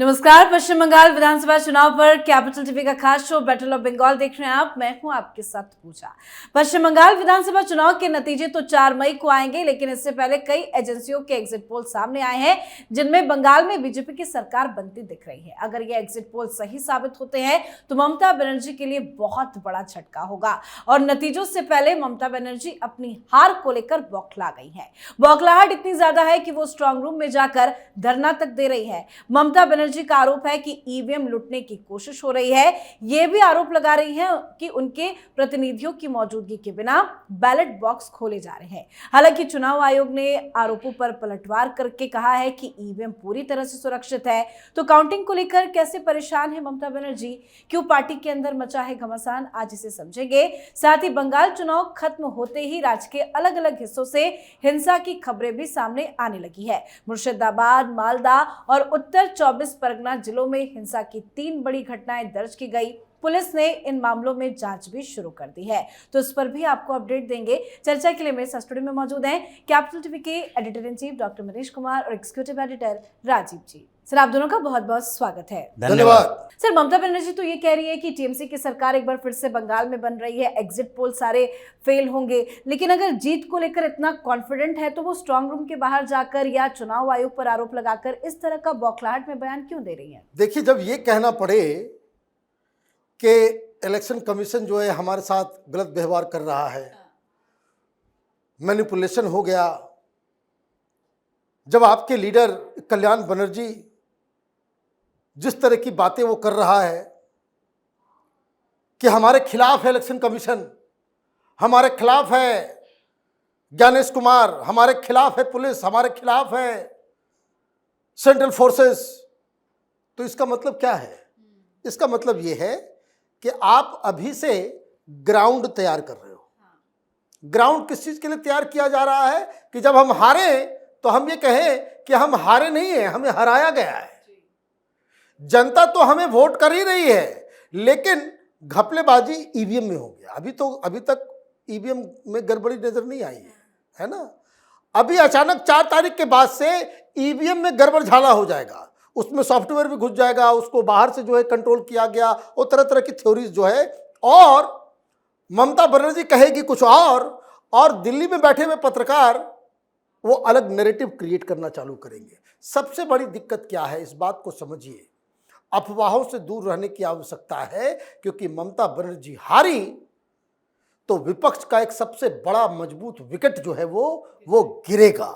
नमस्कार। पश्चिम बंगाल विधानसभा चुनाव पर कैपिटल टीवी का खास शो बैटल ऑफ बंगाल देख रहे हैं आप। मैं हूं आपके साथ पूजा। पश्चिम बंगाल विधानसभा चुनाव के नतीजे तो 4 मई को आएंगे, लेकिन इससे पहले कई एजेंसियों के एग्जिट पोल सामने आए हैं जिनमें बंगाल में बीजेपी की सरकार बनती दिख रही है। अगर ये एग्जिट पोल सही साबित होते हैं तो ममता बनर्जी के लिए बहुत बड़ा झटका होगा और नतीजों से पहले ममता बनर्जी अपनी हार को लेकर बौखला गई है। बौखलाहट इतनी ज्यादा है कि वो स्ट्रांग रूम में जाकर धरना तक दे रही है। ममता बनर्जी का आरोप है कि ईवीएम लूटने की कोशिश हो रही है। यह भी आरोप लगा रही है कि उनके प्रतिनिधियों की मौजूदगी के बिना बैलेट बॉक्स खोले जा रहे हैं। हालांकि चुनाव आयोग ने आरोपों पर पलटवार करके कहा है कि ईवीएम पूरी तरह से सुरक्षित है। तो काउंटिंग को लेकर कैसे परेशान है ममता बनर्जी, क्यों पार्टी के अंदर मचा है घमासान, आज इसे समझेंगे। साथ ही बंगाल चुनाव खत्म होते ही राज्य के अलग अलग हिस्सों से हिंसा की खबरें भी सामने आने लगी है। मुर्शिदाबाद, मालदा और उत्तर 24 परगना जिलों में हिंसा की 3 बड़ी घटनाएं दर्ज की गई। पुलिस ने इन मामलों में जांच भी शुरू कर दी है, तो इस पर भी आपको अपडेट देंगे। चर्चा के लिए मेरे साथ स्टूडियो में मौजूद हैं कैपिटल टीवी के editor in chief doctor Manish Kumar और एग्जीक्यूटिव एडिटर राजीव जी। सर, आप दोनों का बहुत बहुत स्वागत है। धन्यवाद। सर, ममता बनर्जी तो ये कह रही है कि टीएमसी की सरकार एक बार फिर से बंगाल में बन रही है, एग्जिट पोल सारे फेल होंगे, लेकिन अगर जीत को लेकर इतना कॉन्फिडेंट है तो वो स्ट्रांग रूम के बाहर जाकर या चुनाव आयोग पर आरोप लगाकर इस तरह का बौखलाहट में बयान क्यों दे रही है? देखिए, जब ये कहना पड़े कि इलेक्शन कमीशन जो है हमारे साथ गलत व्यवहार कर रहा है, मैनिपुलेशन हो गया, जब आपके लीडर कल्याण बनर्जी जिस तरह की बातें वो कर रहा है कि हमारे खिलाफ है इलेक्शन कमीशन, हमारे खिलाफ है ज्ञानेश कुमार, हमारे खिलाफ है पुलिस, हमारे खिलाफ है सेंट्रल फोर्सेस, तो इसका मतलब क्या है? इसका मतलब ये है कि आप अभी से ग्राउंड तैयार कर रहे हो। ग्राउंड किस चीज के लिए तैयार किया जा रहा है कि जब हम हारे तो हम ये कहें कि हम हारे नहीं है, हमें हराया गया है। जनता तो हमें वोट कर ही रही है, लेकिन घपलेबाजी ईवीएम में हो गया। अभी तक ईवीएम में गड़बड़ी नजर नहीं आई है ना। अभी अचानक 4 तारीख के बाद से ईवीएम में गड़बड़ झाला हो जाएगा, उसमें सॉफ्टवेयर भी घुस जाएगा, उसको बाहर से जो है कंट्रोल किया गया, और तरह तरह की थ्योरीज जो है, और ममता बनर्जी कहेगी कुछ और दिल्ली में बैठे हुए पत्रकार वो अलग नैरेटिव क्रिएट करना चालू करेंगे। सबसे बड़ी दिक्कत क्या है, इस बात को समझिए। अफवाहों से दूर रहने की आवश्यकता है, क्योंकि ममता बनर्जी हारी तो विपक्ष का एक सबसे बड़ा मजबूत विकेट जो है वो गिरेगा।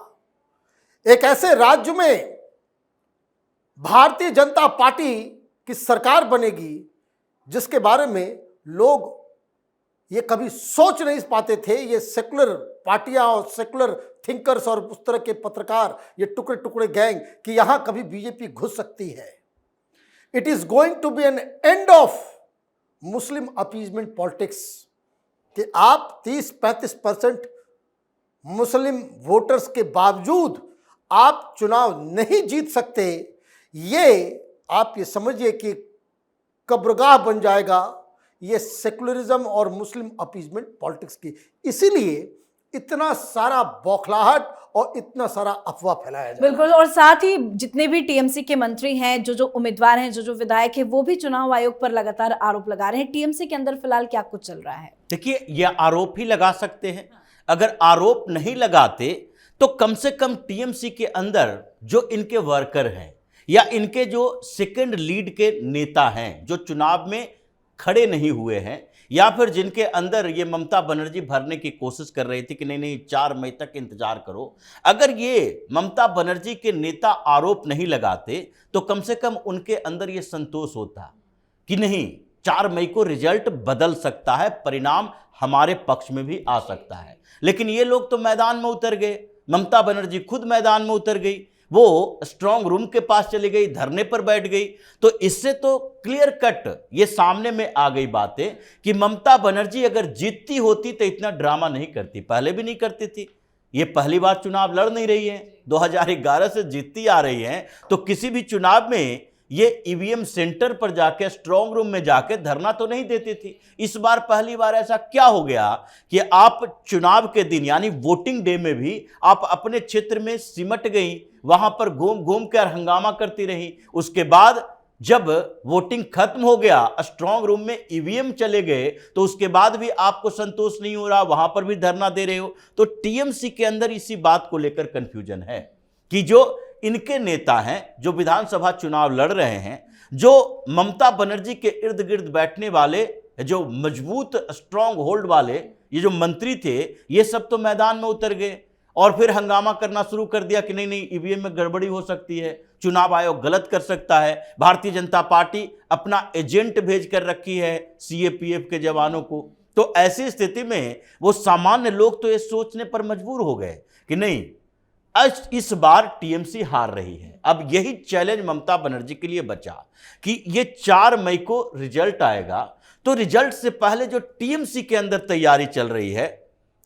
एक ऐसे राज्य में भारतीय जनता पार्टी की सरकार बनेगी जिसके बारे में लोग ये कभी सोच नहीं पाते थे। ये सेकुलर पार्टियां और सेकुलर थिंकर्स और उस तरह के पत्रकार, ये टुकड़े टुकड़े गैंग, कि यहां कभी बीजेपी घुस सकती है। It is going to be an end of Muslim appeasement politics, कि आप 30-35% मुस्लिम वोटर्स के बावजूद आप चुनाव नहीं जीत सकते। ये आप ये समझिए कि कब्रगाह बन जाएगा ये सेकुलरिज्म और मुस्लिम अपीजमेंट पॉलिटिक्स की। इसीलिए इतना सारा बौखलाहट और इतना सारा अफवाह फैलाया जाए। बिल्कुल, और साथ ही जितने भी टीएमसी के मंत्री हैं, जो उम्मीदवार हैं, जो विधायक हैं, वो भी चुनाव आयोग पर लगातार आरोप लगा रहे हैं। टीएमसी के अंदर फिलहाल क्या कुछ चल रहा है? देखिए, ये आरोप ही लगा सकते हैं। अगर आरोप नहीं लगाते तो कम से कम टीएमसी के अंदर जो इनके वर्कर हैं या इनके जो सेकंड लीड के नेता हैं, जो चुनाव में खड़े नहीं हुए हैं, या फिर जिनके अंदर ये ममता बनर्जी भरने की कोशिश कर रही थी कि नहीं 4 मई तक इंतजार करो, अगर ये ममता बनर्जी के नेता आरोप नहीं लगाते तो कम से कम उनके अंदर ये संतोष होता कि नहीं, 4 मई को रिजल्ट बदल सकता है, परिणाम हमारे पक्ष में भी आ सकता है। लेकिन ये लोग तो मैदान में उतर गए, ममता बनर्जी खुद मैदान में उतर गई, वो स्ट्रांग रूम के पास चली गई, धरने पर बैठ गई। तो इससे तो क्लियर कट ये सामने में आ गई बातें कि ममता बनर्जी अगर जीतती होती तो इतना ड्रामा नहीं करती, पहले भी नहीं करती थी। ये पहली बार चुनाव लड़ नहीं रही है, 2011 से जीतती आ रही हैं, तो किसी भी चुनाव में ये ईवीएम सेंटर पर जाके स्ट्रांग रूम में जाके धरना तो नहीं देती थी। इस बार पहली बार ऐसा क्या हो गया कि आप चुनाव के दिन यानी वोटिंग डे में भी आप अपने क्षेत्र में सिमट गई, वहां पर घूम घूम कर हंगामा करती रही। उसके बाद जब वोटिंग खत्म हो गया, स्ट्रांग रूम में ईवीएम चले गए, तो उसके बाद भी आपको संतोष नहीं हो रहा, वहां पर भी धरना दे रहे हो। तो टीएमसी के अंदर इसी बात को लेकर कंफ्यूजन है कि जो इनके नेता हैं, जो विधानसभा चुनाव लड़ रहे हैं, जो ममता बनर्जी के इर्द गिर्द बैठने वाले, जो मजबूत स्ट्रांग होल्ड वाले ये जो मंत्री थे, ये सब तो मैदान में उतर गए और फिर हंगामा करना शुरू कर दिया कि नहीं नहीं, ईवीएम में गड़बड़ी हो सकती है, चुनाव आयोग गलत कर सकता है, भारतीय जनता पार्टी अपना एजेंट भेज कर रखी है सीएपीएफ के जवानों को। तो ऐसी स्थिति में वो सामान्य लोग तो ये सोचने पर मजबूर हो गए कि नहीं, इस बार टीएमसी हार रही है। अब यही चैलेंज ममता बनर्जी के लिए बचा कि ये 4 मई को रिजल्ट आएगा, तो रिजल्ट से पहले जो टीएमसी के अंदर तैयारी चल रही है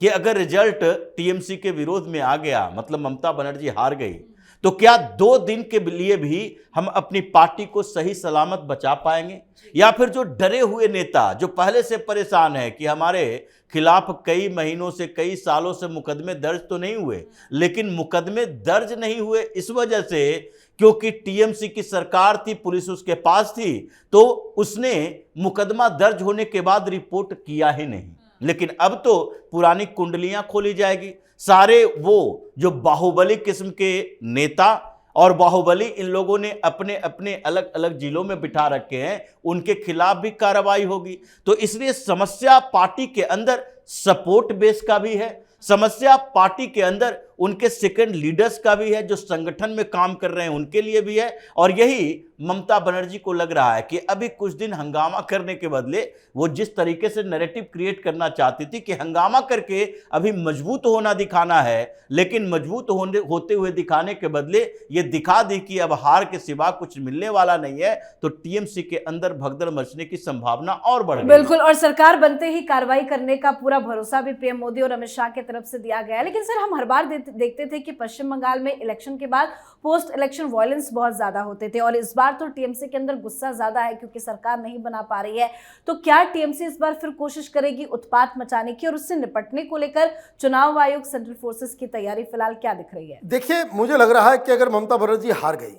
कि अगर रिजल्ट टीएमसी के विरोध में आ गया, मतलब ममता बनर्जी हार गई, तो क्या 2 दिन के लिए भी हम अपनी पार्टी को सही सलामत बचा पाएंगे? या फिर जो डरे हुए नेता जो पहले से परेशान है कि हमारे खिलाफ कई महीनों से, कई सालों से मुकदमे दर्ज तो नहीं हुए, लेकिन मुकदमे दर्ज नहीं हुए इस वजह से क्योंकि टीएमसी की सरकार थी, पुलिस उसके पास थी, तो उसने मुकदमा दर्ज होने के बाद रिपोर्ट किया ही नहीं। लेकिन अब तो पुरानी कुंडलियां खोली जाएगी, सारे वो जो बाहुबली किस्म के नेता और बाहुबली इन लोगों ने अपने अपने अलग अलग जिलों में बिठा रखे हैं, उनके खिलाफ भी कार्रवाई होगी। तो इसलिए समस्या पार्टी के अंदर सपोर्ट बेस का भी है, समस्या पार्टी के अंदर उनके सेकंड लीडर्स का भी है, जो संगठन में काम कर रहे हैं उनके लिए भी है। और यही ममता बनर्जी को लग रहा है कि अभी कुछ दिन हंगामा करने के बदले वो जिस तरीके से नैरेटिव क्रिएट करना चाहती थी कि हंगामा करके अभी मजबूत होना दिखाना है, लेकिन मजबूत होते हुए दिखाने के बदले ये दिखा दी कि अब हार के सिवा कुछ मिलने वाला नहीं है, तो टीएमसी के अंदर भगदड़ मचने की संभावना और बढ़ गई। बिल्कुल, और सरकार बनते ही कार्रवाई करने का पूरा भरोसा भी पीएम मोदी और अमित शाह की तरफ से दिया गया है। लेकिन सर, हम हर बार देखते थे कि पश्चिम बंगाल में इलेक्शन के बाद पोस्ट इलेक्शन वायलेंस बहुत ज्यादा होते थे, और इस बार तो टीएमसी के अंदर गुस्सा ज्यादा है क्योंकि सरकार नहीं बना पा रही है। तो क्या टीएमसी इस बार फिर कोशिश करेगी उत्पात मचाने की, और उससे निपटने को लेकर चुनाव आयोग, सेंट्रल फोर्सेस की तैयारी फिलहाल क्या दिख रही है? देखिए, मुझे लग रहा है कि अगर ममता बनर्जी हार गई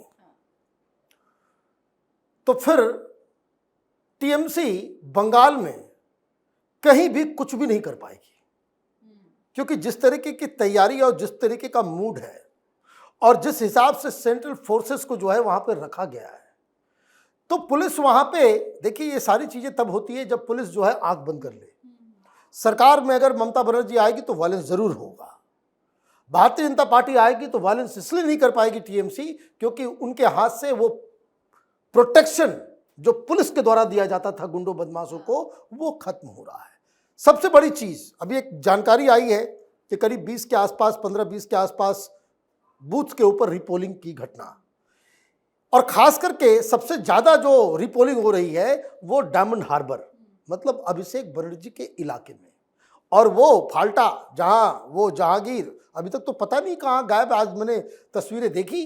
तो फिर टीएमसी बंगाल में कहीं भी कुछ भी नहीं कर पाएगी, क्योंकि जिस तरीके की तैयारी और जिस तरीके का मूड है और जिस हिसाब से सेंट्रल फोर्सेस को जो है वहां पे रखा गया है, तो पुलिस वहां पे, देखिए ये सारी चीजें तब होती है जब पुलिस जो है आंख बंद कर ले। सरकार में अगर ममता बनर्जी आएगी तो वायलेंस जरूर होगा, भारतीय जनता पार्टी आएगी तो वायलेंस इसलिए नहीं कर पाएगी टीएमसी क्योंकि उनके हाथ से वो प्रोटेक्शन जो पुलिस के द्वारा दिया जाता था गुंडों बदमाशों को, वो खत्म हो रहा है। सबसे बड़ी चीज, अभी एक जानकारी आई है कि करीब 20 के आसपास, 15-20 के आसपास बूथ के ऊपर रिपोलिंग की घटना, और खास करके सबसे ज्यादा जो रिपोलिंग हो रही है वो डायमंड हार्बर, मतलब अभिषेक बनर्जी के इलाके में, और वो फाल्टा जहां वो जहांगीर अभी तक तो पता नहीं कहां गायब। आज मैंने तस्वीरें देखी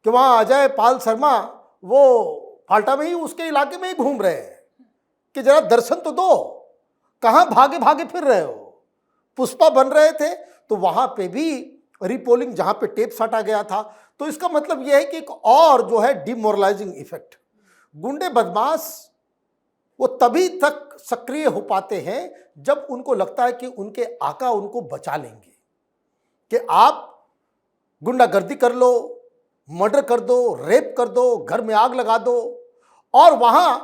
कि वहां अजय पाल शर्मा वो फाल्टा में ही, उसके इलाके में ही घूम रहे हैं कि जरा दर्शन तो दो, कहां भागे भागे फिर रहे हो। पुष्पा बन रहे थे तो वहां पे भी रिपोलिंग, जहां पे टेप साटा गया था। तो इसका मतलब यह है कि एक और जो है डिमोरलाइजिंग इफेक्ट, गुंडे बदमाश वो तभी तक सक्रिय हो पाते हैं जब उनको लगता है कि उनके आका उनको बचा लेंगे, कि आप गुंडागर्दी कर लो, मर्डर कर दो, रेप कर दो, घर में आग लगा दो, और वहां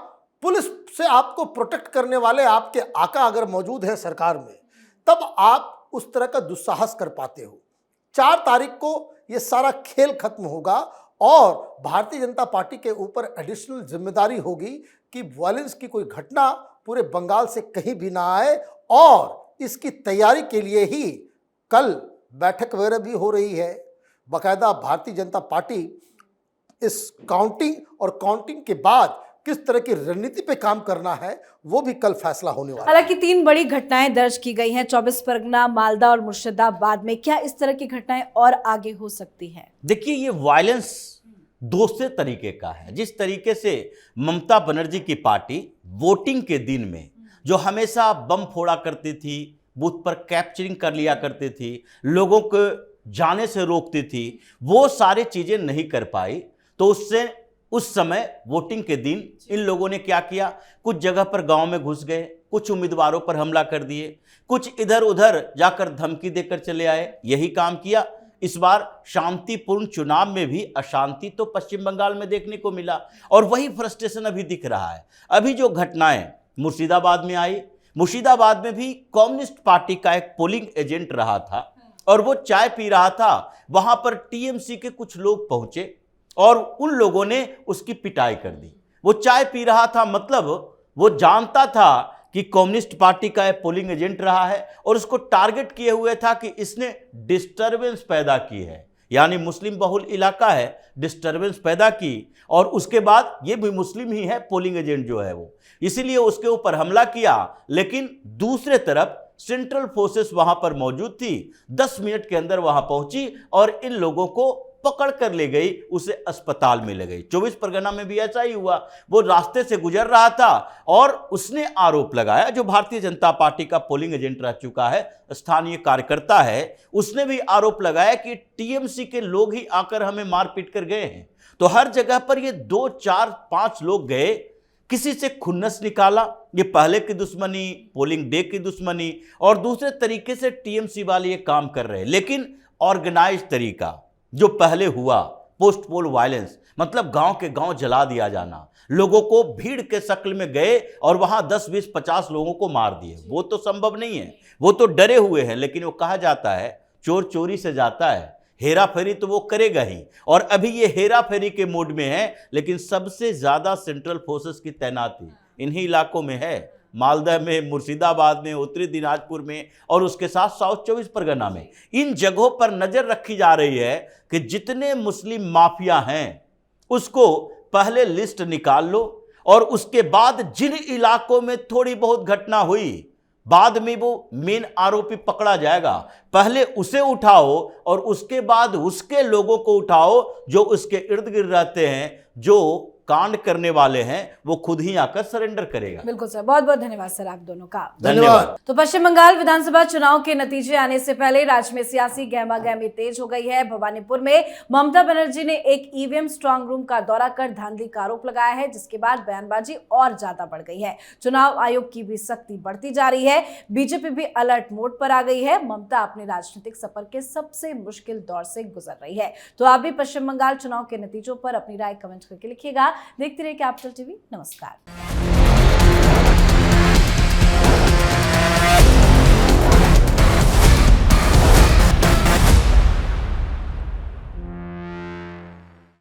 पुलिस से आपको प्रोटेक्ट करने वाले आपके आका अगर मौजूद है सरकार में, तब आप उस तरह का दुस्साहस कर पाते हो। 4 तारीख को ये सारा खेल खत्म होगा और भारतीय जनता पार्टी के ऊपर एडिशनल जिम्मेदारी होगी कि वायलेंस की कोई घटना पूरे बंगाल से कहीं भी ना आए, और इसकी तैयारी के लिए ही कल बैठक वगैरह भी हो रही है। बाकायदा भारतीय जनता पार्टी इस काउंटिंग और काउंटिंग के बाद किस तरह की रणनीति पे काम करना है वो भी कल फैसला होने वाला है। हालांकि 3 बड़ी घटनाएं दर्ज की गई हैं 24 परगना, मालदा और मुर्शिदाबाद में। क्या इस तरह की घटनाएं और आगे हो सकती हैं? देखिए, ये वायलेंस दूसरे तरीके का है। जिस तरीके से ममता बनर्जी की पार्टी वोटिंग के दिन में जो हमेशा बम फोड़ा करती थी, बूथ पर कैप्चरिंग कर लिया करती थी, लोगों को जाने से रोकती थी, वो सारी चीज़ें नहीं कर पाई। तो उससे उस समय वोटिंग के दिन इन लोगों ने क्या किया, कुछ जगह पर गांव में घुस गए, कुछ उम्मीदवारों पर हमला कर दिए, कुछ इधर उधर जाकर धमकी देकर चले आए, यही काम किया। इस बार शांतिपूर्ण चुनाव में भी अशांति तो पश्चिम बंगाल में देखने को मिला और वही फ्रस्ट्रेशन अभी दिख रहा है। अभी जो घटनाएं मुर्शिदाबाद में आई, मुर्शिदाबाद में भी कम्युनिस्ट पार्टी का एक पोलिंग एजेंट रहा था और वो चाय पी रहा था। वहां पर टीएमसी के कुछ लोग पहुंचे और उन लोगों ने उसकी पिटाई कर दी। वो चाय पी रहा था, मतलब वो जानता था कि कम्युनिस्ट पार्टी का एक पोलिंग एजेंट रहा है और उसको टारगेट किए हुए था कि इसने डिस्टरबेंस पैदा की है, यानी मुस्लिम बहुल इलाका है, डिस्टरबेंस पैदा की और उसके बाद ये भी मुस्लिम ही है पोलिंग एजेंट जो है वो, इसीलिए उसके ऊपर हमला किया। लेकिन दूसरे तरफ सेंट्रल फोर्सेस वहां पर मौजूद थी, 10 मिनट के अंदर वहां पहुंची और इन लोगों को पकड़ कर ले गई, उसे अस्पताल में ले गई। 24 परगना में भी ऐसा ही हुआ। वो रास्ते से गुजर रहा था और उसने आरोप लगाया, जो भारतीय जनता पार्टी का पोलिंग एजेंट रह चुका है, स्थानीय कार्यकर्ता है, उसने भी आरोप लगाया कि टीएमसी के लोग ही आकर हमें मार पीट कर गए हैं। तो हर जगह पर ये 2, 4, 5 लोग गए, किसी से खुन्नस निकाला, ये पहले की दुश्मनी, पोलिंग डे की दुश्मनी, और दूसरे तरीके से टीएमसी वाले ये काम कर रहे हैं। लेकिन ऑर्गेनाइज तरीका जो पहले हुआ, पोस्ट पोल वायलेंस, मतलब गांव के गांव जला दिया जाना, लोगों को भीड़ के शक्ल में गए और वहां 10, 20, 50 लोगों को मार दिए, वो तो संभव नहीं है, वो तो डरे हुए हैं। लेकिन वो कहा जाता है चोर चोरी से जाता है, हेरा फेरी तो वो करेगा ही, और अभी ये हेरा फेरी के मूड में है। लेकिन सबसे ज्यादा सेंट्रल फोर्सेस की तैनाती इन्हीं इलाकों में है, मालदह में, मुर्शिदाबाद में, उत्तरी दिनाजपुर में और उसके साथ साउथ 24 परगना में। इन जगहों पर नजर रखी जा रही है कि जितने मुस्लिम माफिया हैं उसको पहले लिस्ट निकाल लो और उसके बाद जिन इलाकों में थोड़ी बहुत घटना हुई, बाद में वो मेन आरोपी पकड़ा जाएगा, पहले उसे उठाओ और उसके बाद उसके लोगों को उठाओ जो उसके इर्द गिर्द रहते हैं, जो कांड करने वाले हैं, वो खुद ही आकर सरेंडर करेगा। बिल्कुल सर, बहुत बहुत धन्यवाद सर आप दोनों का। धन्यवाद। तो पश्चिम बंगाल विधानसभा चुनाव के नतीजे आने से पहले राज्य में सियासी गहमागहमी तेज हो गई है। भवानीपुर में ममता बनर्जी ने एक ईवीएम स्ट्रांग रूम का दौरा कर धांधली का आरोप लगाया है, जिसके बाद बयानबाजी और ज्यादा बढ़ गई है। चुनाव आयोग की भी सख्ती बढ़ती जा रही है, बीजेपी भी अलर्ट मोड पर आ गई है। ममता अपने राजनीतिक सफर के सबसे मुश्किल दौर से गुजर रही है। तो आप भी पश्चिम बंगाल चुनाव के नतीजों पर अपनी राय कमेंट करके लिखिएगा। देखते रहिए कैपिटल टीवी। नमस्कार।